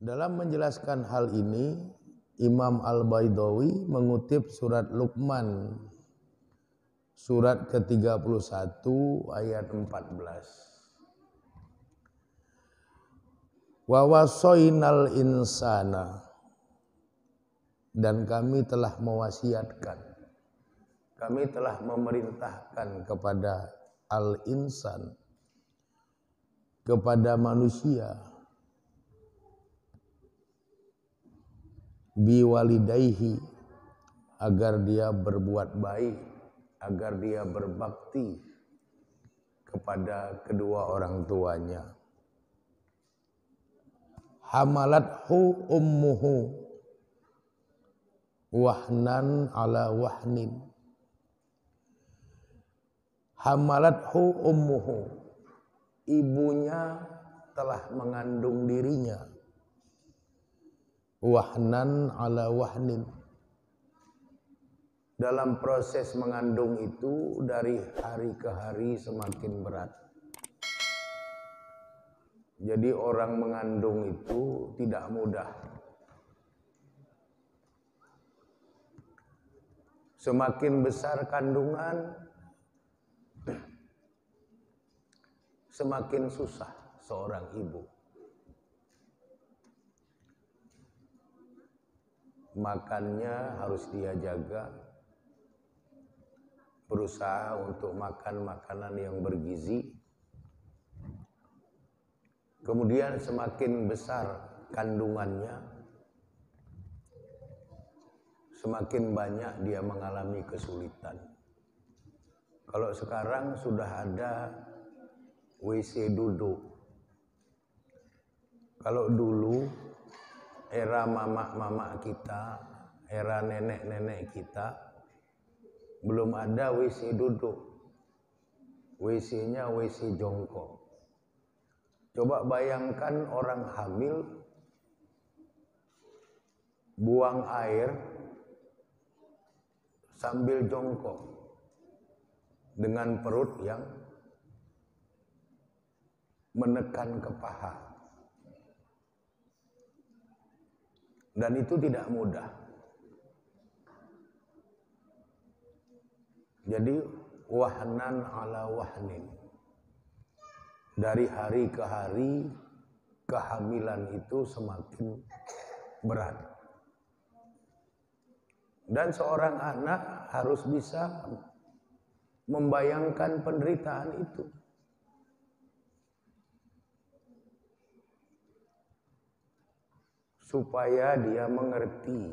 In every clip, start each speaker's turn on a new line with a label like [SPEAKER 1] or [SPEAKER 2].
[SPEAKER 1] Dalam menjelaskan hal ini, Imam Al-Baidawi mengutip surat Luqman, surat ke-31 ayat 14. Wa wasainal insana, dan kami telah mewasiatkan, kami telah memerintahkan kepada al-insan, kepada manusia, biwalidayhi, agar dia berbuat baik, agar dia berbakti kepada kedua orang tuanya. Hamalathu ummuhu wahnan ala wahnin. Hamalathu ummuhu, ibunya telah mengandung dirinya. Wahnan ala wahnin, dalam proses mengandung itu dari hari ke hari semakin berat. Jadi orang mengandung itu tidak mudah. Semakin besar kandungan, semakin susah seorang ibu. Makannya harus dia jaga, berusaha untuk makan makanan yang bergizi. Kemudian semakin besar kandungannya, semakin banyak dia mengalami kesulitan. Kalau sekarang sudah ada WC duduk. Kalau dulu era mama-mama kita, era nenek-nenek kita, belum ada WC duduk. WC-nya WC jongkok. Coba bayangkan orang hamil buang air sambil jongkok dengan perut yang menekan ke paha. Dan itu tidak mudah. Jadi wahnan ala wahnin. Dari hari ke hari kehamilan itu semakin berat. Dan seorang anak harus bisa membayangkan penderitaan itu. Supaya dia mengerti.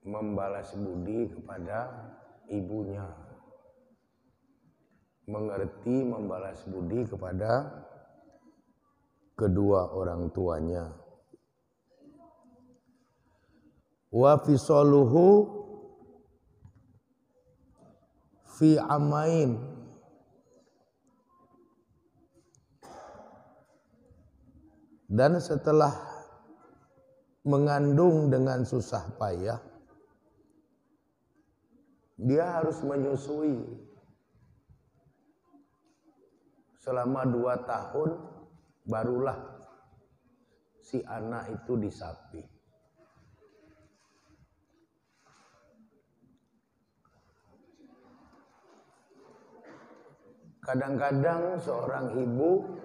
[SPEAKER 1] Membalas budi kepada ibunya. Mengerti membalas budi kepada kedua orang tuanya. Wa fisaluhu fi amain. Dan setelah mengandung dengan susah payah, dia harus menyusui selama 2 tahun, barulah si anak itu disapi. Kadang-kadang seorang ibu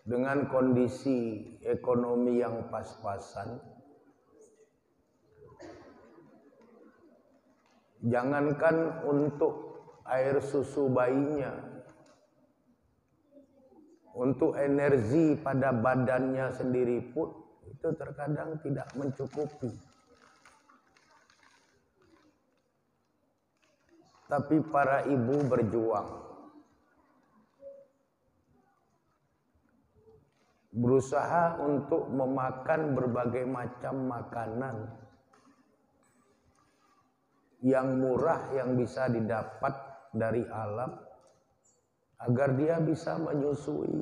[SPEAKER 1] dengan kondisi ekonomi yang pas-pasan, jangankan untuk air susu bayinya, untuk energi pada badannya sendiri pun itu terkadang tidak mencukupi. Tapi para ibu berjuang, berusaha untuk memakan berbagai macam makanan yang murah yang bisa didapat dari alam, agar dia bisa menyusui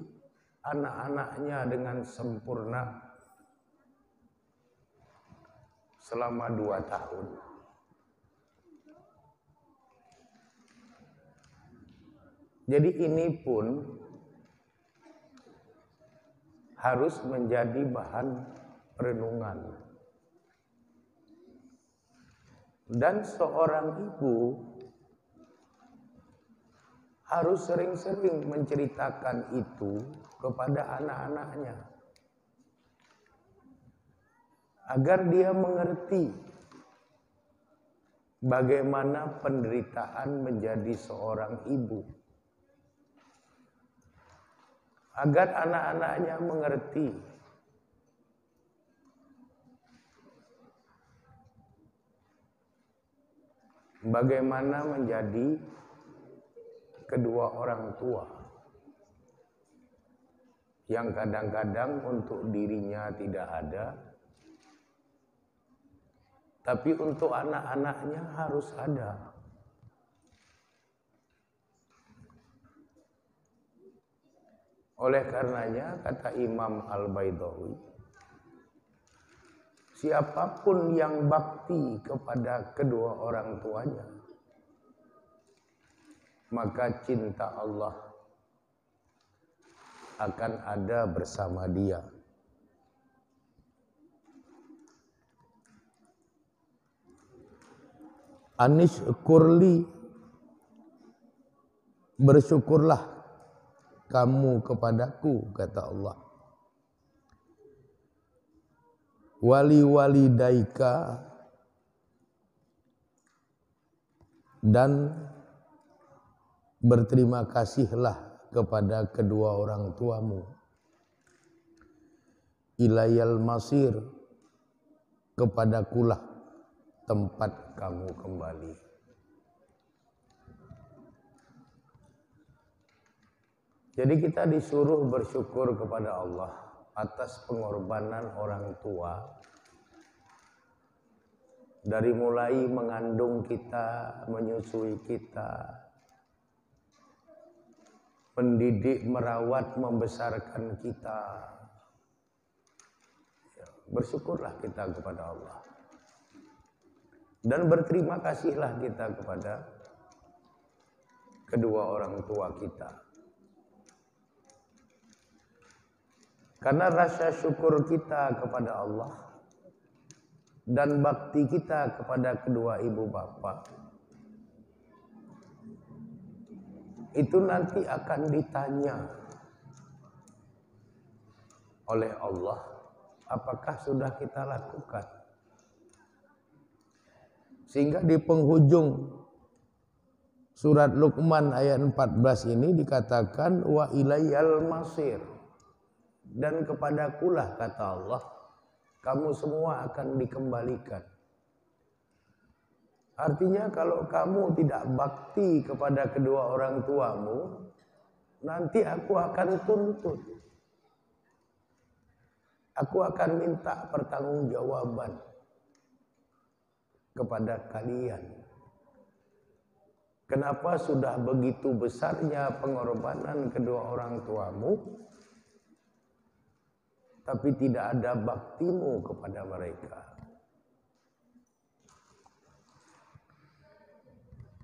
[SPEAKER 1] anak-anaknya dengan sempurna selama 2 tahun. Jadi ini pun harus menjadi bahan renungan. Dan seorang ibu harus sering-sering menceritakan itu kepada anak-anaknya, agar dia mengerti bagaimana penderitaan menjadi seorang ibu. Agar anak-anaknya mengerti bagaimana menjadi kedua orang tua yang kadang-kadang untuk dirinya tidak ada, tapi untuk anak-anaknya harus ada. Oleh karenanya kata Imam Al-Baidawi, siapapun yang bakti kepada kedua orang tuanya, maka cinta Allah akan ada bersama dia. Anis kurli, bersyukurlah kamu kepadaku, kata Allah. Wali walidaika, dan berterima kasihlah kepada kedua orang tuamu. Ilayal masir, kepadakulah tempat kamu kembali. Jadi kita disuruh bersyukur kepada Allah atas pengorbanan orang tua, dari mulai mengandung kita, menyusui kita, mendidik, merawat, membesarkan kita. Bersyukurlah kita kepada Allah. Dan berterima kasihlah kita kepada kedua orang tua kita. Karena rasa syukur kita kepada Allah dan bakti kita kepada kedua ibu bapa itu nanti akan ditanya oleh Allah, apakah sudah kita lakukan. Sehingga di penghujung surat Luqman ayat 14 ini dikatakan wa ilayyal masir, dan kepadakulah, kata Allah, kamu semua akan dikembalikan. Artinya kalau kamu tidak bakti kepada kedua orang tuamu, nanti aku akan tuntut. Aku akan minta pertanggungjawaban kepada kalian. Kenapa sudah begitu besarnya pengorbanan kedua orang tuamu, tapi tidak ada baktimu kepada mereka.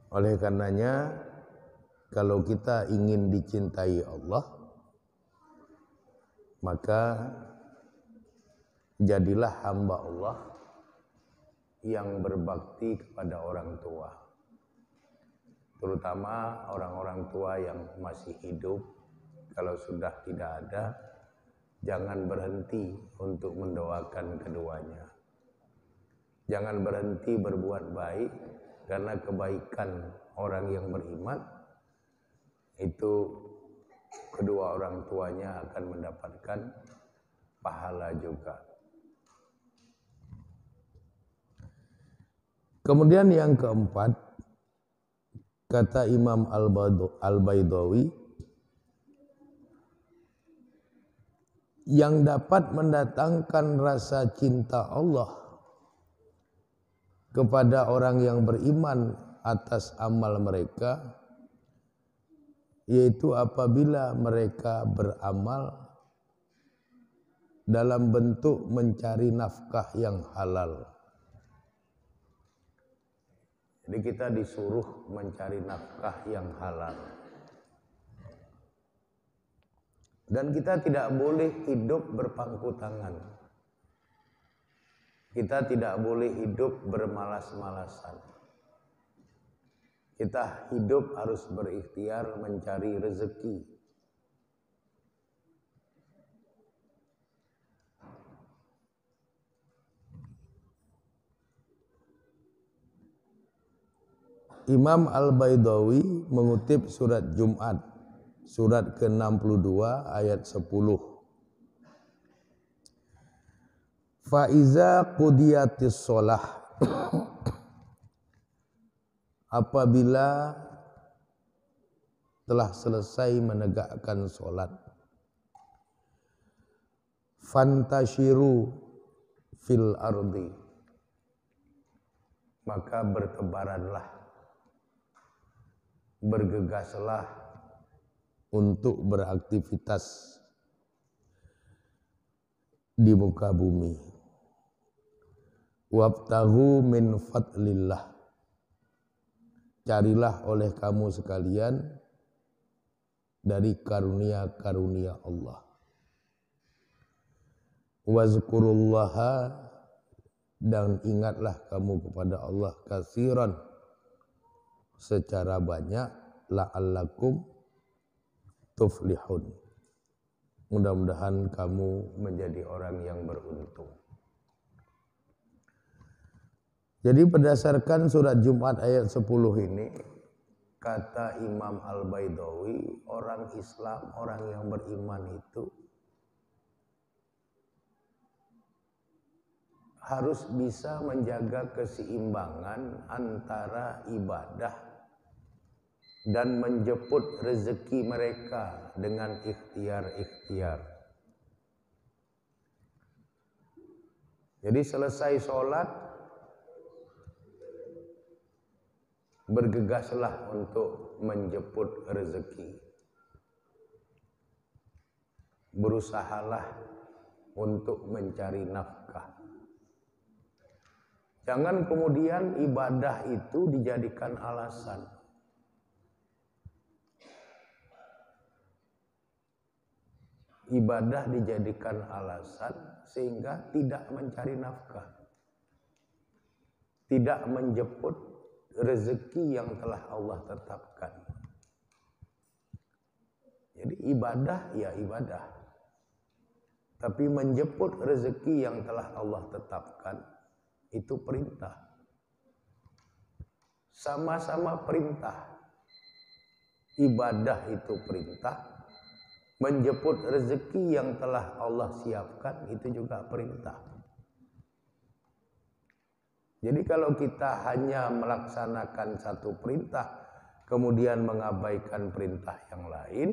[SPEAKER 1] Oleh karenanya, kalau kita ingin dicintai Allah, maka jadilah hamba Allah yang berbakti kepada orang tua. Terutama orang-orang tua yang masih hidup. Kalau sudah tidak ada, jangan berhenti untuk mendoakan keduanya. Jangan berhenti berbuat baik, karena kebaikan orang yang beriman itu kedua orang tuanya akan mendapatkan pahala juga. Kemudian yang keempat, kata Imam Al-Baidawi, yang dapat mendatangkan rasa cinta Allah kepada orang yang beriman atas amal mereka, yaitu apabila mereka beramal dalam bentuk mencari nafkah yang halal. Jadi kita disuruh mencari nafkah yang halal. Dan kita tidak boleh hidup berpangku tangan. Kita tidak boleh hidup bermalas-malasan. Kita hidup harus berikhtiar mencari rezeki. Imam Al-Baidawi mengutip surat Jumat, surat ke-62 ayat 10. Faiza qudiyatis sholah, apabila telah selesai menegakkan sholat, fantashiru fil ardi, maka bertebaranlah, bergegaslah untuk beraktivitas di muka bumi. Wabtaghu min fadlillah, carilah oleh kamu sekalian dari karunia-karunia Allah. Wazkurullaha, dan ingatlah kamu kepada Allah katsiran, secara banyak, la'allakum tuflihun, mudah-mudahan kamu menjadi orang yang beruntung. Jadi berdasarkan surat Jumat ayat 10 ini, kata Imam Al-Baidawi, orang Islam, orang yang beriman itu harus bisa menjaga keseimbangan antara ibadah dan menjemput rezeki mereka dengan ikhtiar-ikhtiar. Jadi selesai sholat, bergegaslah untuk menjemput rezeki. Berusahalah untuk mencari nafkah. Jangan kemudian ibadah itu dijadikan alasan. Ibadah dijadikan alasan sehingga tidak mencari nafkah, tidak menjemput rezeki yang telah Allah tetapkan. Jadi ibadah ya ibadah, tapi menjemput rezeki yang telah Allah tetapkan itu perintah. Sama-sama perintah. Ibadah itu perintah, menjemput rezeki yang telah Allah siapkan itu juga perintah. Jadi kalau kita hanya melaksanakan satu perintah kemudian mengabaikan perintah yang lain,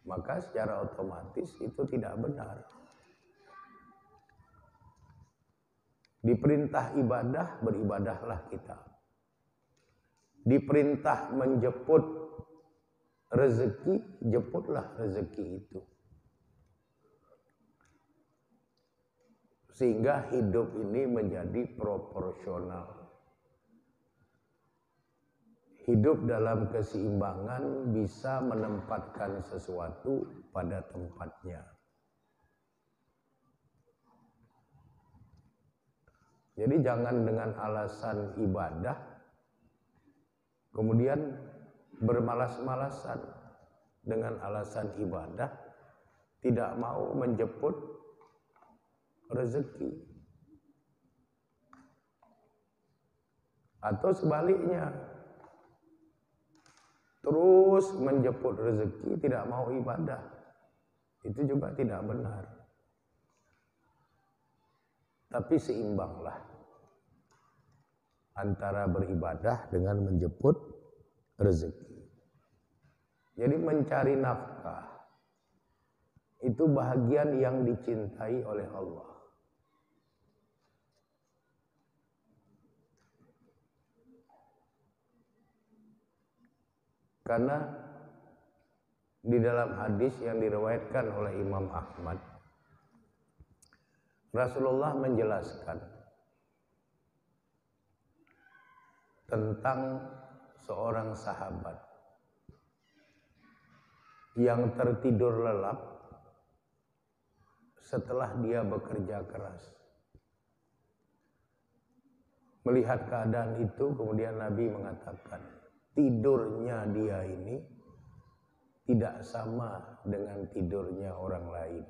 [SPEAKER 1] maka secara otomatis itu tidak benar. Diperintah ibadah, beribadahlah kita. Diperintah menjemput rezeki, jemputlah rezeki itu. Sehingga hidup ini menjadi proporsional. Hidup dalam keseimbangan bisa menempatkan sesuatu pada tempatnya. Jadi jangan dengan alasan ibadah kemudian bermalas-malasan dengan alasan ibadah, tidak mau menjemput rezeki. Atau sebaliknya, terus menjemput rezeki, tidak mau ibadah. Itu juga tidak benar. Tapi seimbanglah antara beribadah dengan menjemput rezeki. Jadi mencari nafkah itu bahagian yang dicintai oleh Allah. Karena di dalam hadis yang diriwayatkan oleh Imam Ahmad, Rasulullah menjelaskan tentang seorang sahabat yang tertidur lelap setelah dia bekerja keras. Melihat keadaan itu, kemudian Nabi mengatakan, tidurnya dia ini tidak sama dengan tidurnya orang lain.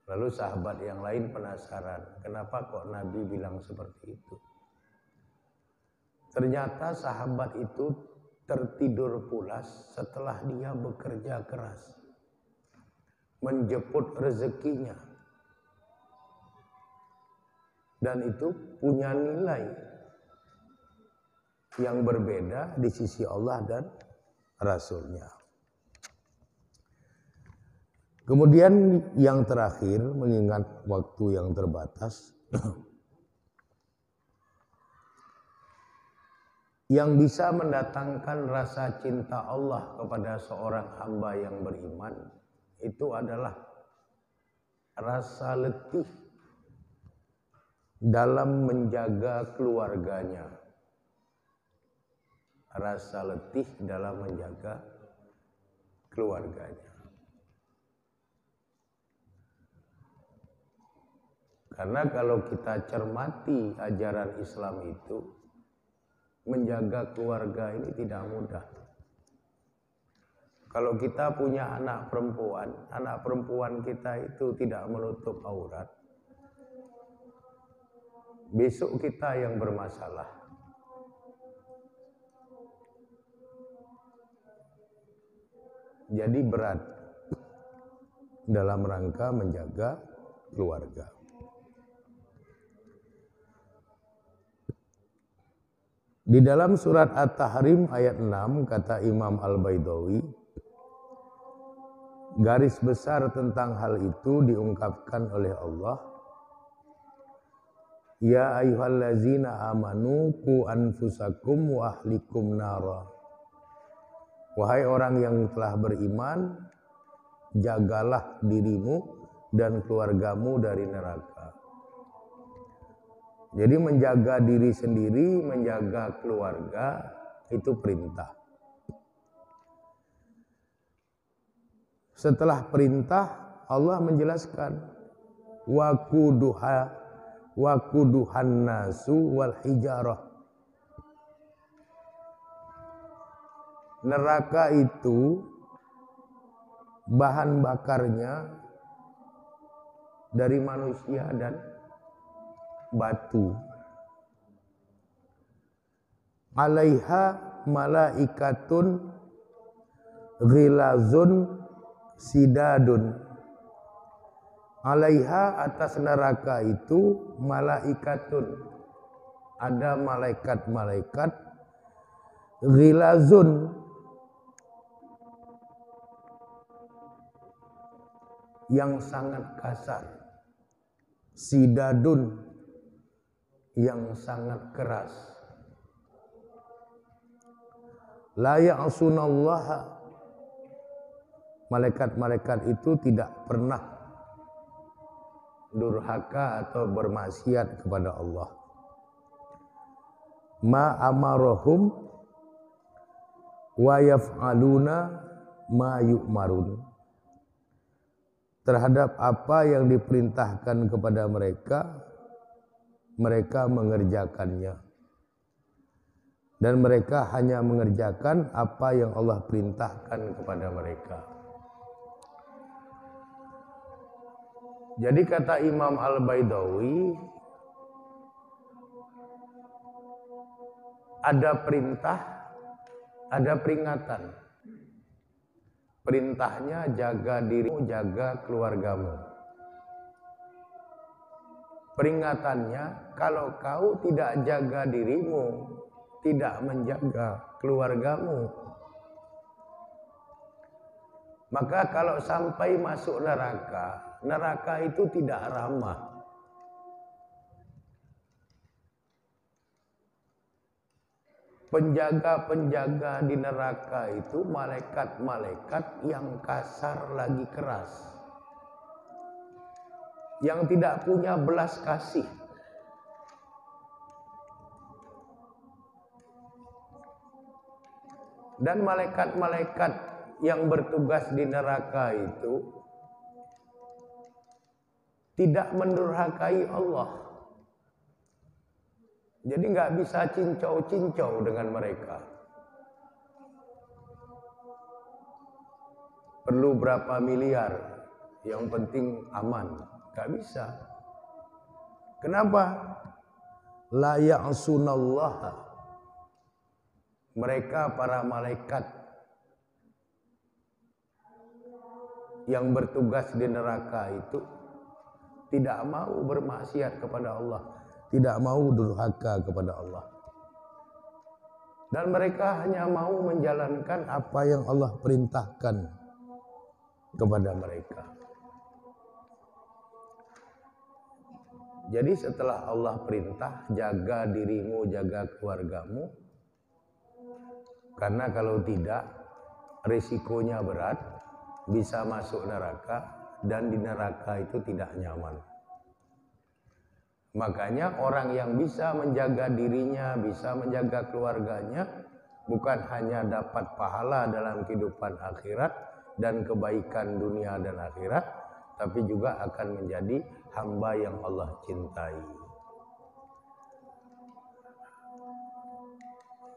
[SPEAKER 1] Lalu sahabat yang lain penasaran, kenapa kok Nabi bilang seperti itu? Ternyata sahabat itu tertidur pulas setelah dia bekerja keras, menjemput rezekinya. Dan itu punya nilai yang berbeda di sisi Allah dan Rasulnya. Kemudian yang terakhir, mengingat waktu yang terbatas, yang bisa mendatangkan rasa cinta Allah kepada seorang hamba yang beriman, itu adalah rasa letih dalam menjaga keluarganya. Rasa letih dalam menjaga keluarganya. Karena kalau kita cermati ajaran Islam itu, menjaga keluarga ini tidak mudah. Kalau kita punya anak perempuan kita itu tidak menutup aurat, besok kita yang bermasalah. Jadi berat dalam rangka menjaga keluarga. Di dalam surat At-Tahrim ayat 6 kata Imam Al-Baidawi, garis besar tentang hal itu diungkapkan oleh Allah. Ya ayyuhallazina amanu qu anfusakum wa ahlikum nara. Wahai orang yang telah beriman, jagalah dirimu dan keluargamu dari neraka. Jadi menjaga diri sendiri, menjaga keluarga itu perintah. Setelah perintah, Allah menjelaskan waquduhan nasu wal hijarah. Neraka itu bahan bakarnya dari manusia dan batu. Alaiha malaikatun ghilazun sidadun. Alaiha, atas neraka itu, malaikatun, ada malaikat-malaikat, ghilazun, yang sangat kasar, sidadun, yang sangat keras. La ya'sunallaha, malaikat-malaikat itu tidak pernah durhaka atau bermaksiat kepada Allah. Ma amarahum wa yaf'aluna ma yu'marun. Terhadap apa yang diperintahkan kepada mereka, mereka mengerjakannya. Dan mereka hanya mengerjakan apa yang Allah perintahkan kepada mereka. Jadi kata Imam Al-Baidawi, ada perintah, ada peringatan. Perintahnya jaga dirimu, jaga keluargamu. Peringatannya, kalau kau tidak jaga dirimu, tidak menjaga keluargamu, maka kalau sampai masuk neraka, neraka itu tidak ramah. Penjaga-penjaga di neraka itu malaikat-malaikat yang kasar lagi keras, yang tidak punya belas kasih. Dan malaikat-malaikat yang bertugas di neraka itu tidak mendurhakai Allah. Jadi nggak bisa cincau-cincau dengan mereka. Perlu berapa miliar, yang penting aman. Nggak bisa. Kenapa? La ya'sunallaha. Mereka para malaikat yang bertugas di neraka itu tidak mau bermaksiat kepada Allah, tidak mau durhaka kepada Allah. Dan mereka hanya mau menjalankan apa yang Allah perintahkan kepada mereka. Jadi setelah Allah perintah, jaga dirimu, jaga keluargamu. Karena kalau tidak, risikonya berat, bisa masuk neraka, dan di neraka itu tidak nyaman. Makanya orang yang bisa menjaga dirinya, bisa menjaga keluarganya, bukan hanya dapat pahala dalam kehidupan akhirat dan kebaikan dunia dan akhirat, tapi juga akan menjadi hamba yang Allah cintai.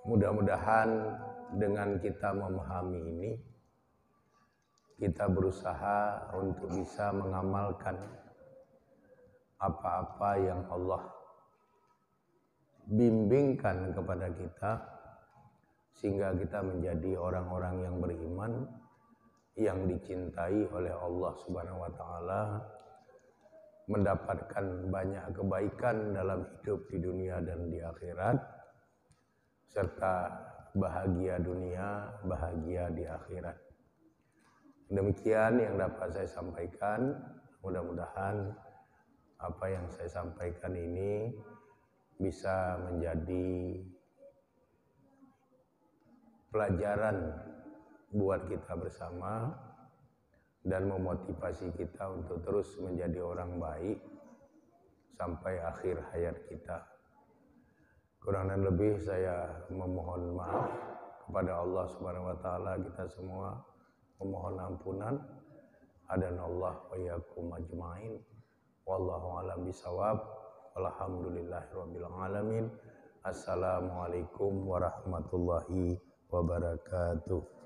[SPEAKER 1] Mudah-mudahan dengan kita memahami ini, kita berusaha untuk bisa mengamalkan apa-apa yang Allah bimbingkan kepada kita, sehingga kita menjadi orang-orang yang beriman, yang dicintai oleh Allah Subhanahu wa Ta'ala, mendapatkan banyak kebaikan dalam hidup di dunia dan di akhirat, serta bahagia dunia, bahagia di akhirat. Demikian yang dapat saya sampaikan. Mudah-mudahan apa yang saya sampaikan ini bisa menjadi pelajaran buat kita bersama dan memotivasi kita untuk terus menjadi orang baik sampai akhir hayat kita. Kurang dan lebih saya memohon maaf kepada Allah Subhanahu wa Ta'ala. Kita semua memohon ampunan. Adanallah wa iyyakum ajmain. Wallahu a'lam bishawab. Walhamdulillahirabbil alamin. Assalamualaikum warahmatullahi wabarakatuh.